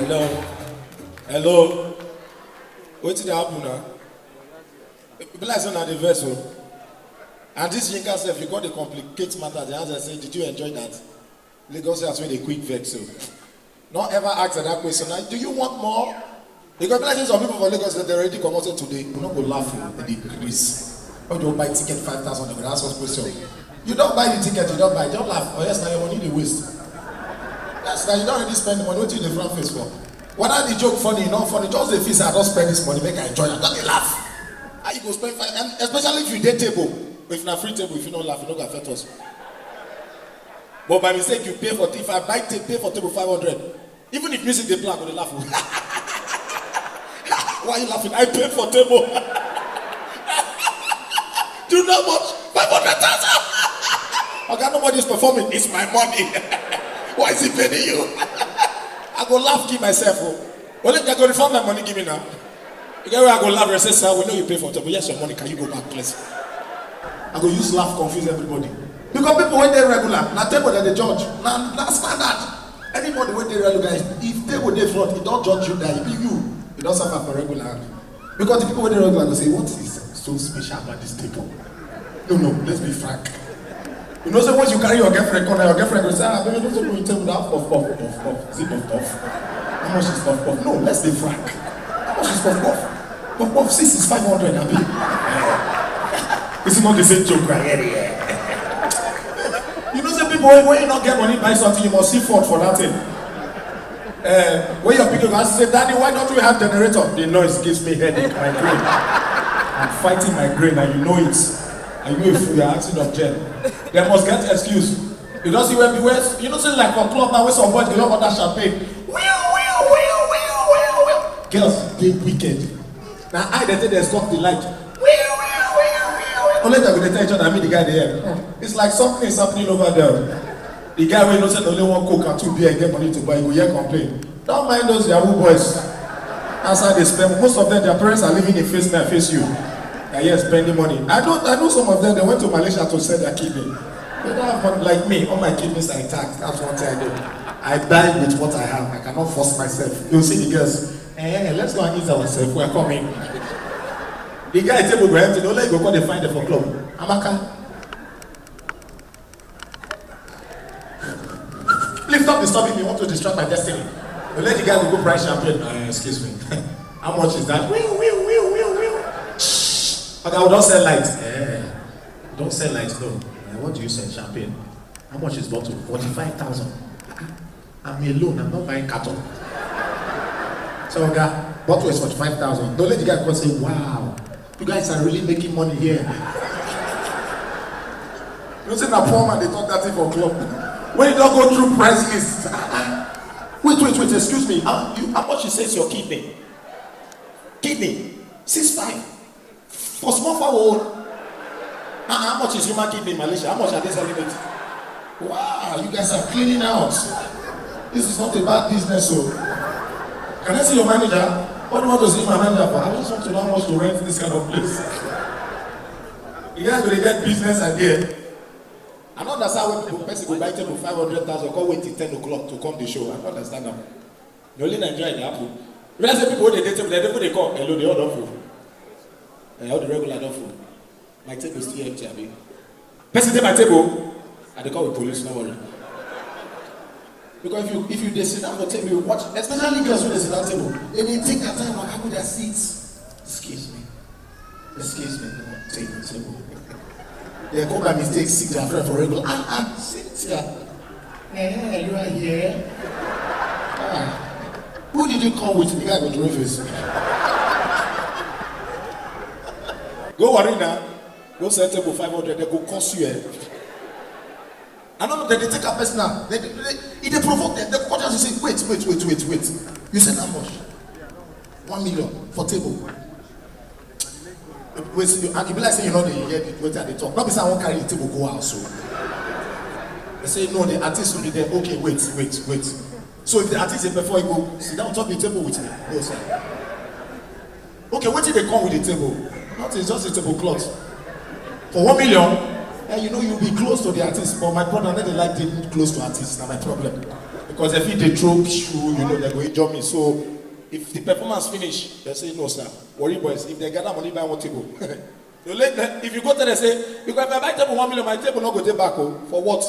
Hello. Hello. What did happen now? People like on the vessel. And this Yinka self, you got to complicate matters. The answer say, did you enjoy that? Lagos has made a quick vessel. Not ever ask that question. Now, do you want more? Because like some people for Lagos that they already come out today. You're not going to laugh in the Greece. Or you buy ticket 5,000, they will ask us question. You don't buy the ticket, you don't buy. Don't laugh. Oh yes, now your money they waste. Yes, now you don't already spend the money. What you in the front face for? Whether the joke funny, not funny, just the fees I don't spend this money, make I enjoy it. Don't laugh. How you go spend five, and especially if you date table. If you're not free table, if you don't laugh, you don't get affect us. But by mistake, you pay for if I buy pay for table 500. Even if music they play, I'm gonna laugh. Why are you laughing? I pay for table. Do you know how much? 500,000. Okay, nobody's performing. It's my money. Why is he paying you? I go laugh, give myself. Well, if they're going to refund my money, give me now. You get where I go laugh and say, sir, we know you pay for table. Yes, your money. Can you go back, please? I go use laugh, confuse everybody. Because people when they regular, now table that they judge. Now standard. Anybody when they regular, if table they front, it don't judge you that you don't suffer for regular. Because the people when they regular go say, what is so special about this table? No, let's be frank. You know, so once you carry your girlfriend, your girlfriend will say, baby, don't go table that puff, zip of puff. How much is puff? No, let's be frank. How much is puff? Puff 6 is 500, I mean. It's not the same joke right here. You know, some people when you not get money buy something, you must see fault for that thing. When your people ask, say, Daddy, why don't we have generator? The noise gives me headache, my brain. I'm fighting my brain, and you know it. And you know if we are asking of Jen. They must get excuse. You don't see when we wear, you know, say like for club now, where some boys they love all that champagne. Will. Girls, they wicked. Now I they think they stop the light. Only that with the tension, I mean the guy there. It's like something is happening over there. The guy will not say only one coke and 2 beer and get money to buy, go here complain. Don't mind those Yahoo boys. Outside they spend, most of them, their parents are living in face me and face you. And yes, spending money. I know some of them, they went to Malaysia to sell their kidney. They don't have money like me, all my kidneys are intact. That's one thing I do. I die with what I have. I cannot force myself. You'll see the girls, let's go and ease ourselves. We're coming. The guy table go empty, don't let go call the find for club. Amaka. Please stop disturbing me, you want to distract my destiny. Don't let the guy go price champagne. Excuse me. How much is that? Will. Okay, I don't sell lights. Don't sell lights, no. What do you sell? Champagne. How much is bottle? 45,000. I'm alone, I'm not buying carton. So, okay, bottle is 45,000. Don't let the guy come say, wow. You guys are really making money here. You know, say na poor man, they talk that thing for club. When you don't go through price list. Wait, excuse me. How much you say is your kidney? Kidney? 6.5. For small forward. How much is human kidney in Malaysia? How much are they selling it? Wow, you guys are cleaning out. This is not a bad business, so. Can I see your manager? What do you want to see my manager for? I just want to know how much to rent this kind of place. You guys will get business idea. I don't understand when people person go buy table 500,000, come wait till 10 o'clock to come the show. I don't understand that. The only Nigerian happen. When I say people they date table, they call, hello, they all don't fool. All the regular don't fool. My table is still empty, I mean. Person take my table, and they call the police, no worry. Because if you sit down for table, you watch, especially girls when they sit down table, they may take their time and have their seats. Excuse me, take the table. They go by mistake, sit their friend for regular. Sit here. You are here. Who did you come with? The guy with the face. Go worry now. Go sell table 500. They go cost you. I don't know that they take a person now. If they provoke them, the court has to say, wait. You said how much? 1 million for table. Wait, and you be like saying, you know, they talk. Not because I won't carry the table go out. So they say, no, the artist will be there. Okay, wait. So if the artist is before you go, sit down, top the table with me. No, sir. Okay, wait till they come with the table. Not it's just a tablecloth. For 1 million. And you know you'll be close to the artist, but my brother never like being close to artists. Now my problem. Because if they throw shoe, you know, they're going to injure me. So if the performance finish, they say, no, sir. Worry boys, if they gather money, buy one table. If you go there, they say, because if I buy table 1 million, my table not go take back. Oh, for what?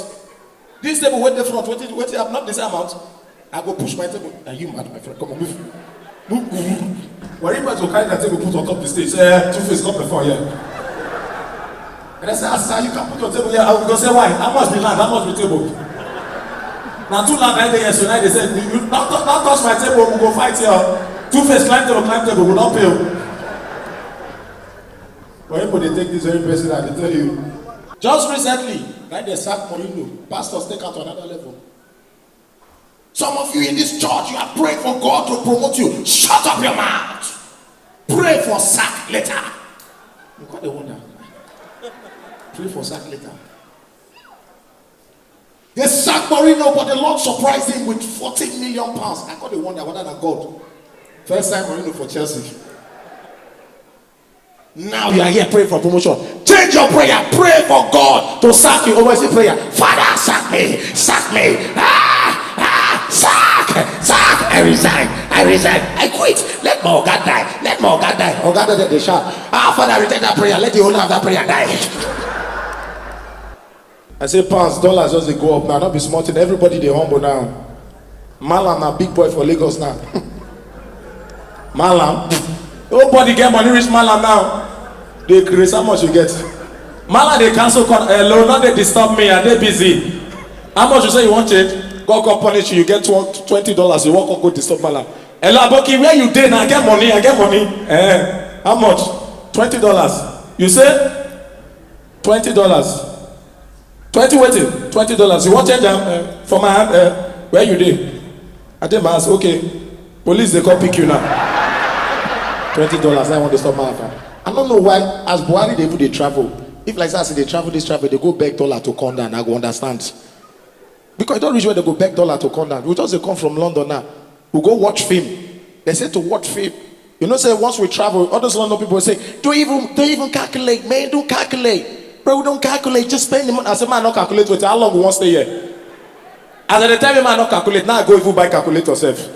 This table wait the front, wait, I'm not this amount. I go push my table. Are you mad, my friend? Come on, move. Worry boys will carry that table, put on top of the stage. Two-Face not before, yeah. And I say, sir, you can put your table here. I will go say, why? How much be land? How much be table? Now, 2 land right there, so now they said, you not touch my table, we'll go fight here. Two-Face climb table, we'll not pay. When they take this very person and they tell you, just recently, right, they sacked Mourinho. Pastors take out to another level. Some of you in this church, you are praying for God to promote you. Shut up your mouth. Pray for sack later. You got the wonder. Pray for sack later. They sacked Mourinho, but the Lord surprised him with 14 million pounds. I got the wonder whether than God. First time Mourinho for Chelsea. Now you are here praying for promotion. Change your prayer. Pray for God to sack you. Always say prayer. Father, sack me. Sack me. Sack. I resign. I quit. Let my God die. Oh God, they shout. Father, return that prayer. Let the owner of that prayer die. I say pounds, dollars just they go up now. Not be smart. Everybody they humble now. Malam a big boy for Lagos now. Malam. Nobody get money reach Malam now. They create how much you get. Malam they cancel loan, now they disturb me and they busy. How much you say you want change? God can punish you. You get $20. You walk go disturb Malam. Hello Aboki, where you dey now? I get money. How much? $20. You say $20. 20 waiting, $20. You want change them for my hand? Where you dey? I tell my ass, okay. Police they come pick you now. $20. I want to stop my account. I don't know why as Buhari they travel. If like that they travel, they go beg dollar to come down. I go understand. Because I don't reach where they go beg dollar to come down. We just come from London now. We go watch film. They say to watch film. You know, say once we travel, all those London people say, don't even calculate, man, don't calculate. Bro, we don't calculate, just spend the money. I said, man, not calculate with how long we want to stay here. And at the time, man, not calculate. Now I go even buy calculator yourself.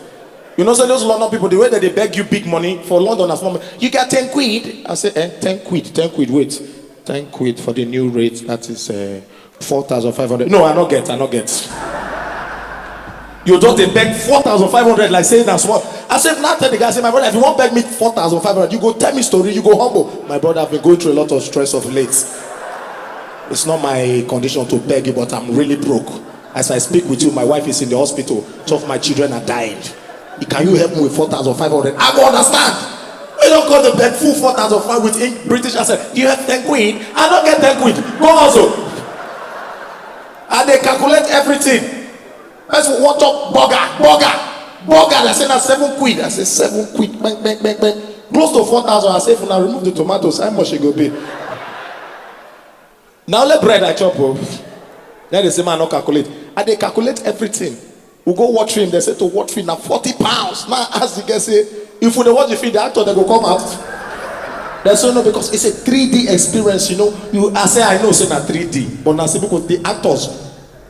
You know, so those London people, the way that they beg you big money for London as moment, you got 10 quid. I say, 10 quid, wait. 10 quid for the new rate, that is 4,500. No, I not get. You just they beg 4,500 like saying that's what. I said, now tell the guy, I say, my brother, if you want beg me 4,500, you go tell me story, you go humble. My brother, I've been going through a lot of stress of late. It's not my condition to beg you, but I'm really broke. As I speak with you, my wife is in the hospital. Two of my children are dying. Can you help me with 4,500? I go understand. You don't go to beg full 4,500 with British accent. Do you have 10 quid? I don't get 10 quid. Go also. And they calculate everything. That's what up burger. I say that's 7 quid. I say 7 quid. Bang. Close to 4,000. I say if I remove the tomatoes, how much it go be? Now let bread I chop. Then they say man not calculate. And they calculate everything. We go watch film. They say to watch film now £40. Now as the guy say, if we don't watch the film, the actor they go come out. That's so no because it's a 3D experience. You know, I say I know say not 3D, but now say because the actors.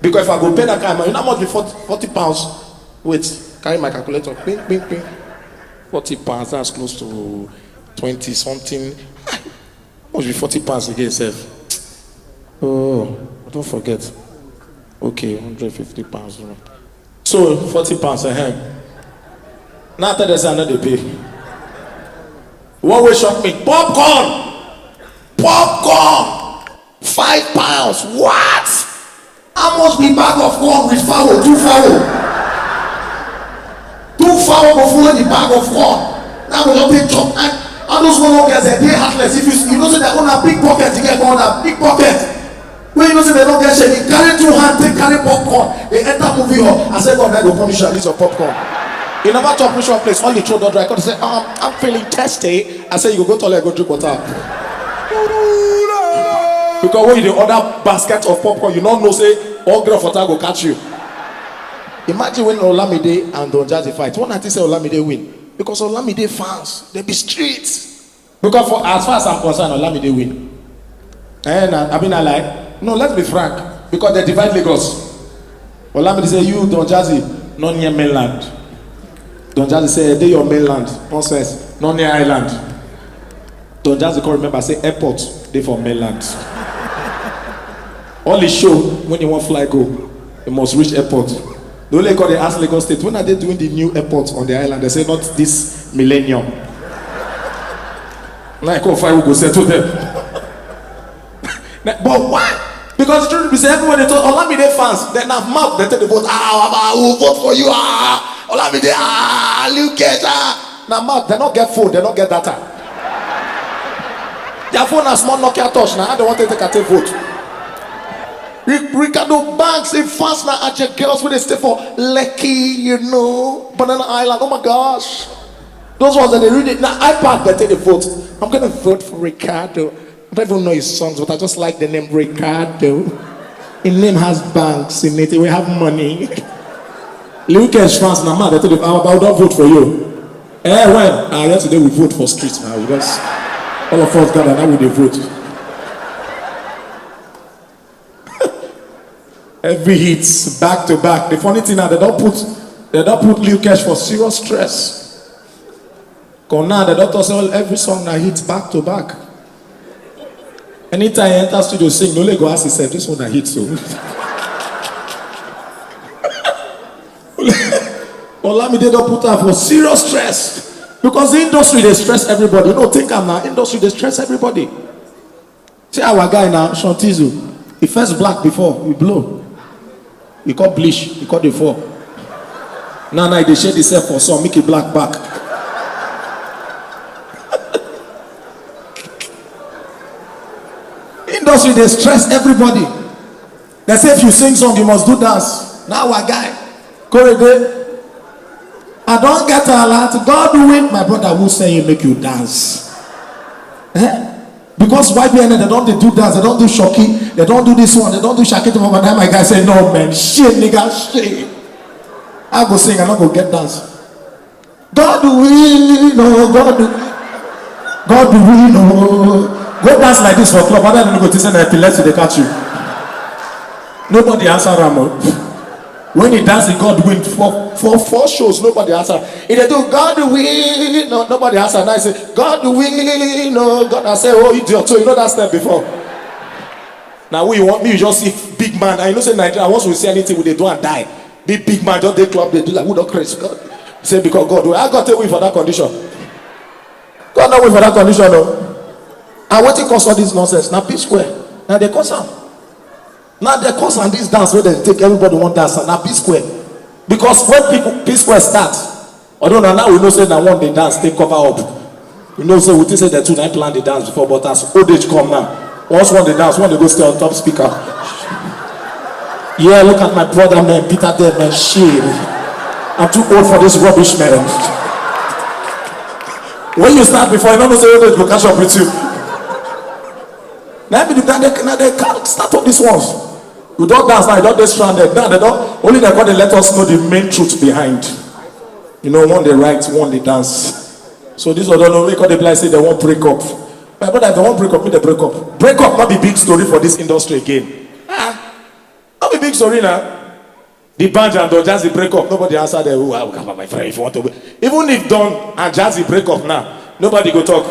Because if I go pay that guy, you know how much be £40? Wait, carry my calculator. Ping. £40. That's close to 20 something. Must be £40 again, self. Oh, don't forget. Okay, £150. So £40 Now after there's another pay. What will shock me? Popcorn! £5. What? How much be bag of corn with fowl? 2 fowl. 2 fowl go follow the bag of corn. Now we don't pay chop. And all those small guys they heartless. If you know say they own a big pocket, you get on a big pocket. When you know say they don't get shit, carry 2 hands, they carry popcorn. They enter movie hall. I said, God, I go punish you at least your popcorn. You never talk which one place, all the throw don't dry. I say, I'm feeling thirsty. I say, you go toilet, go drink water. Because when you the other basket of popcorn, you don't know say all girl water go catch you. Imagine when Olamide and Don Jazzy fight. One artist say Olamide win. Because Olamide fans, they be streets. Because for as far as I'm concerned, Olamide win. And I mean I lie. No, let's be frank. Because they divide Lagos. Olamide say you Don Jazzy. not near mainland. Don Jazzy say, they your mainland. Nonsense, not near island. Don Jazzy can remember, say airport, they for mainland. Only show when you want fly go, you must reach airport. The only call they ask Lagos State, when are they doing the new airport on the island? They say not this millennium. Like how far we go settle them. But why? Because the truth is everybody told Olamide fans, then have mouth, they tell the vote, I will vote for you, Olamide, look at now mouth, they not get phone, they not get data. Their phone has small Nokia touch now, I don't want to take a vote. Ricardo Banks, in fans now at your girls when they stay for Lekki, you know, Banana Island, oh my gosh. Those ones that they read it, now iPad, they take the vote. I'm gonna vote for Ricardo. I don't even know his songs, but I just like the name Ricardo. His name has banks in it. We have money. Lucas France, now man, they told him, I don't vote for you. When? Yesterday we vote for streets now. Because all of us gather, now we vote. Every hits back to back. The funny thing now, they don't put Lucas for serious stress. Because now the doctor say every song now hits back to back. Anytime you enter studio sing, no go ask yourself, this one that hit so. Olamide don't put her for serious stress. Because the industry, they stress everybody. You know, think I'm now, industry, they stress everybody. See our guy now, Shantizu. He first black before, he blow. He got bleach, he got the fall. Now they shade himself for some, make it black back. Industry, they stress everybody. They say if you sing song, you must do dance. Now our guy, Korede, I don't get a lot. God do it. My brother will say you make you dance. Because white people, they don't do dance, they don't do shoki, they don't do this one, they don't do shakiti. But then my guy say, no man, shit nigga, shit. I go sing, I don't go get dance. God do we know, God do we know. Go dance like this for club, other than go to send epilepsy, they catch you. Nobody answer Ramo. When he dance, God win for 4 shows, nobody answer. If they do God do we know, nobody answer. Now I say, God do we know, God I say, oh idiot, so you know that step before. Now when you want me, you just see big man. I know say Nigeria, once we see anything they do and die. Big man, just they club, they do like who don't crazy. God say because God do I got to wait for that condition. God not wait for that condition no. And what it cause all this nonsense? Now P Square. Now they cause them. Now they cause on this dance where they take everybody one dance and now P Square. Because when people P Square start, although now we know say that one they dance, they cover up. We know say we say the two night plan they dance before, but as old age come now, once one they dance, one they go stay on top speaker. Yeah, look at my brother man, Peter there man, shit. I'm too old for this rubbish man. When you start before, you don't know say old age will catch up with you. Now they can't start up these ones. You don't dance now, you don't get stranded. Now they don't, only they got to let us know the main truth behind. You know, one they write, one they dance. So this other no because they blind say they won't break up. My brother, if they won't break up, they break up. Break up not be big story for this industry again. Not be big story now. The band and Don Jazzy break up, nobody answer them. Oh, I will come my friend if you want to. Even if Don and Jazzy break up now, nobody go talk.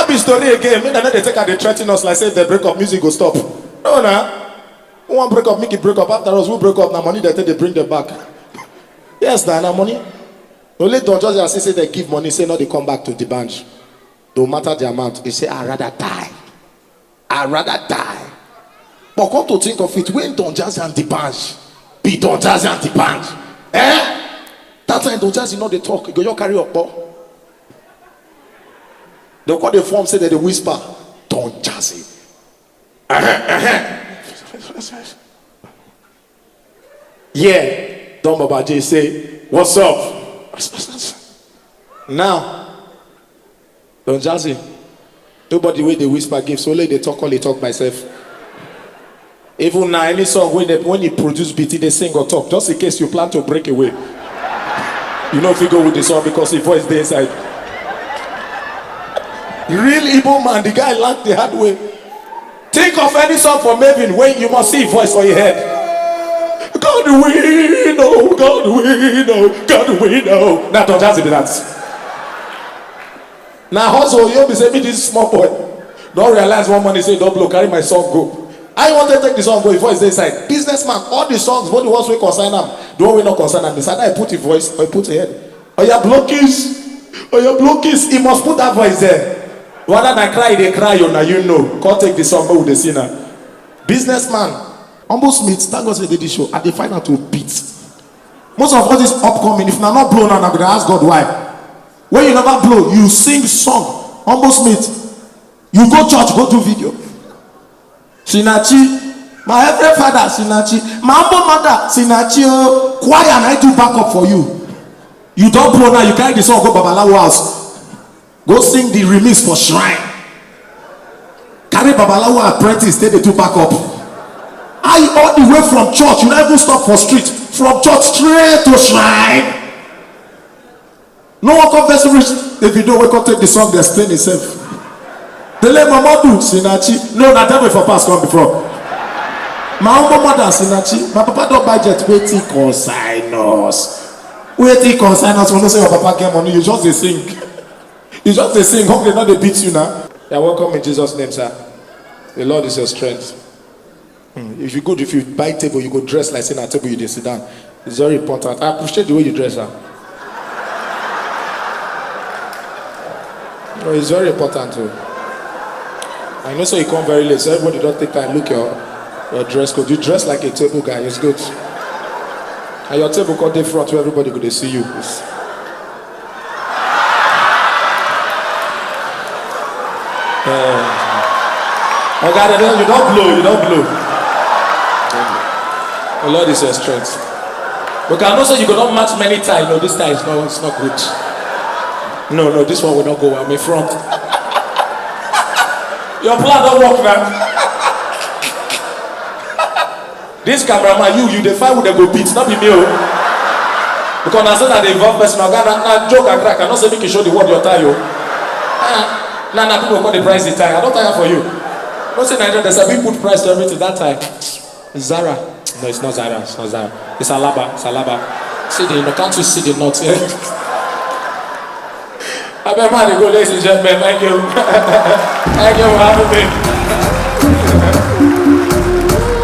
Be story again. Maybe they take and they threaten us like say the break up music go stop. No, nah. Who want break up, make it break up. After us, who break up now money they take they bring them back. Yes, now money. Only don't just say they give money, say no they come back to the band. No matter the amount, they say I'd rather die. I'd rather die. But come to think of it, when Don Jazzy and the band be Don Jazzy and the band, that time Don Jazzy know they talk. Go you carry up, boy. They call the form say that they whisper, Don Jazzy. Yeah, Don Babaji say, what's up? Now, Don Jazzy, nobody way they whisper gives, so only they talk myself. Even now, any song when he produce BT, they sing or talk, just in case you plan to break away. You know if you go with the song because the voice there inside. Real Igbo man, the guy learned the hard way. Think of any song for Maven when you must see voice for your head. God we know. God we know, God we know. Now don't just be that. Now also you be say me this small boy. Don't realize one morning say don't blow, carry my song go. I want to take the song go before it's inside. Businessman, all the songs, both the ones we concern them, the one we not concern them. Decide I put the voice or put the head. Oh your blockies, oh your blockies. He must put that voice there. Rather than cry, they cry. You now you know. Can't take the song go with the sinner. Businessman, almost meet. Thank God they did the show and they find out to beat. Most of all this upcoming, if not blown out, I'm gonna ask God why. When you never blow, you sing song. Almost meet. You go church, go do video. Sinachi, my heavenly father, Sinachi, my humble mother, Sinachi, choir and I do backup for you. You don't blow now, you carry the song, go Babalawo house. Go sing the remix for shrine. Carry Babalawo apprentice, take the do backup. I all the way from church, you never stop for street. From church straight to shrine. No one come very rich. If you don't wake up, take the song, they explain itself. They let my mother do Sinachi. No, not that for past come before. My humble mother Sinachi. My papa don't budget. Waiting consign us. Waiting consign us. When you say your papa get money, you just they sing. You just they sing. Hope they not they beat you now. You're welcome in Jesus' name, sir. The Lord is your strength. If you buy table, you go dress like saying at table you sit down. It's very important. I appreciate the way you dress, sir. No, it's very important too. I know so you come very late, so everybody don't take time look your dress code. You dress like a table guy, it's good. And your table cut the front where everybody could see you. Oh God, you don't blow. The Lord is your strength. But I know so you cannot match many times. No, this time it's not good. No, this one will not go. I'm in front. Your plan don't work, man. This cameraman, you define who they go beat, not be me. Because I said that the involved person, I joke and crack. I don't say make you show the word your tie. Now people call the price the tie. I don't tire for you. Don't say Nigeria, there's a big put price to everything that time. It's Zara. No, it's not Zara. It's not Zara. It's Alaba. It's Alaba. See can't you see the nuts here? I bet man, go, ladies and gentlemen. Thank you. Thank you for having me.